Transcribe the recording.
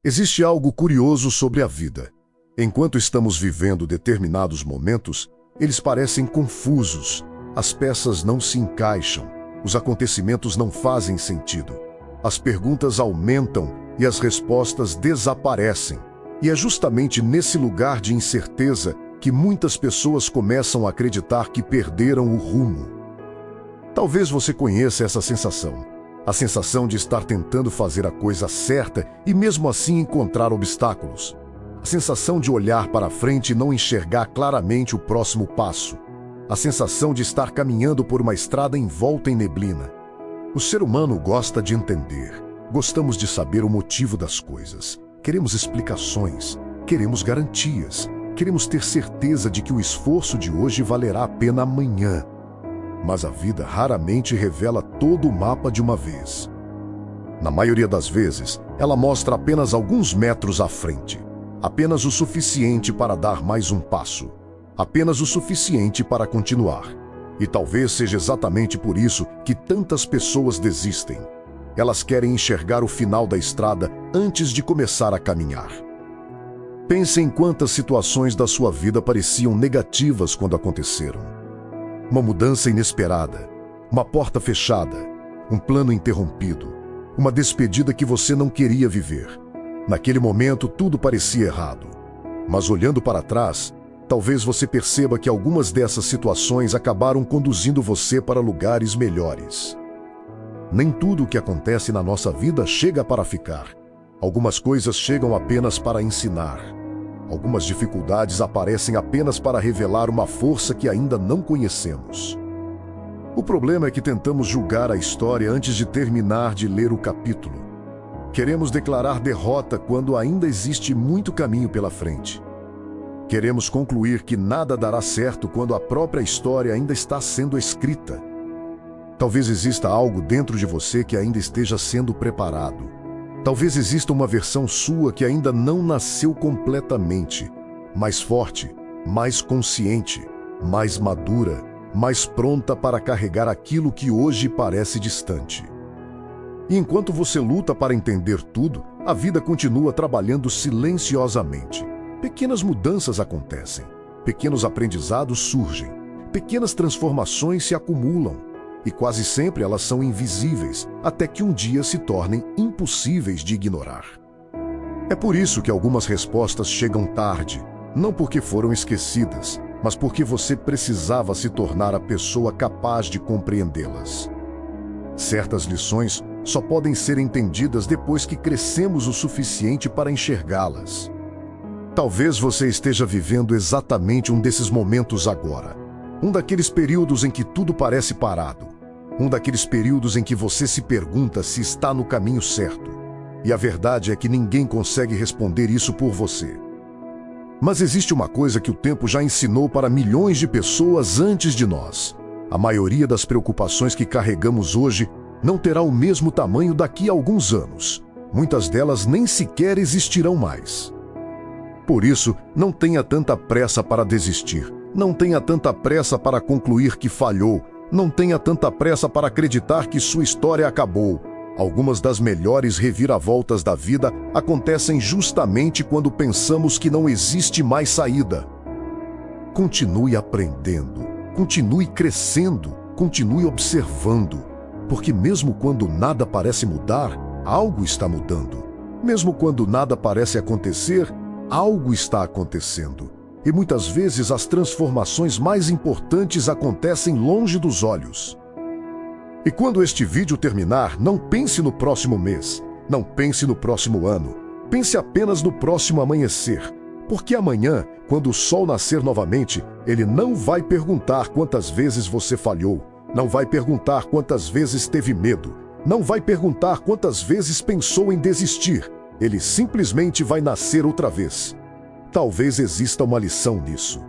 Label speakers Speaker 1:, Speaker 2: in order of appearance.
Speaker 1: Existe algo curioso sobre a vida. Enquanto estamos vivendo determinados momentos, eles parecem confusos, as peças não se encaixam, os acontecimentos não fazem sentido. As perguntas aumentam e as respostas desaparecem. E é justamente nesse lugar de incerteza que muitas pessoas começam a acreditar que perderam o rumo. Talvez você conheça essa sensação. A sensação de estar tentando fazer a coisa certa e mesmo assim encontrar obstáculos. A sensação de olhar para frente e não enxergar claramente o próximo passo. A sensação de estar caminhando por uma estrada envolta em neblina. O ser humano gosta de entender. Gostamos de saber o motivo das coisas. Queremos explicações. Queremos garantias. Queremos ter certeza de que o esforço de hoje valerá a pena amanhã. Mas a vida raramente revela todo o mapa de uma vez. Na maioria das vezes, ela mostra apenas alguns metros à frente. Apenas o suficiente para dar mais um passo. Apenas o suficiente para continuar. E talvez seja exatamente por isso que tantas pessoas desistem. Elas querem enxergar o final da estrada antes de começar a caminhar. Pense em quantas situações da sua vida pareciam negativas quando aconteceram. Uma mudança inesperada, uma porta fechada, um plano interrompido, uma despedida que você não queria viver. Naquele momento, tudo parecia errado. Mas olhando para trás, talvez você perceba que algumas dessas situações acabaram conduzindo você para lugares melhores. Nem tudo o que acontece na nossa vida chega para ficar. Algumas coisas chegam apenas para ensinar. Algumas dificuldades aparecem apenas para revelar uma força que ainda não conhecemos. O problema é que tentamos julgar a história antes de terminar de ler o capítulo. Queremos declarar derrota quando ainda existe muito caminho pela frente. Queremos concluir que nada dará certo quando a própria história ainda está sendo escrita. Talvez exista algo dentro de você que ainda esteja sendo preparado. Talvez exista uma versão sua que ainda não nasceu completamente, mais forte, mais consciente, mais madura, mais pronta para carregar aquilo que hoje parece distante. E enquanto você luta para entender tudo, a vida continua trabalhando silenciosamente. Pequenas mudanças acontecem, pequenos aprendizados surgem, pequenas transformações se acumulam. E quase sempre elas são invisíveis, até que um dia se tornem impossíveis de ignorar. É por isso que algumas respostas chegam tarde, não porque foram esquecidas, mas porque você precisava se tornar a pessoa capaz de compreendê-las. Certas lições só podem ser entendidas depois que crescemos o suficiente para enxergá-las. Talvez você esteja vivendo exatamente um desses momentos agora. Um daqueles períodos em que tudo parece parado. Um daqueles períodos em que você se pergunta se está no caminho certo. E a verdade é que ninguém consegue responder isso por você. Mas existe uma coisa que o tempo já ensinou para milhões de pessoas antes de nós. A maioria das preocupações que carregamos hoje não terá o mesmo tamanho daqui a alguns anos. Muitas delas nem sequer existirão mais. Por isso, não tenha tanta pressa para desistir. Não tenha tanta pressa para concluir que falhou. Não tenha tanta pressa para acreditar que sua história acabou. Algumas das melhores reviravoltas da vida acontecem justamente quando pensamos que não existe mais saída. Continue aprendendo, continue crescendo, continue observando, porque mesmo quando nada parece mudar, algo está mudando. Mesmo quando nada parece acontecer, algo está acontecendo. E muitas vezes as transformações mais importantes acontecem longe dos olhos. E quando este vídeo terminar, não pense no próximo mês, não pense no próximo ano, pense apenas no próximo amanhecer. Porque amanhã, quando o sol nascer novamente, ele não vai perguntar quantas vezes você falhou, não vai perguntar quantas vezes teve medo, não vai perguntar quantas vezes pensou em desistir. Ele simplesmente vai nascer outra vez. Talvez exista uma lição nisso.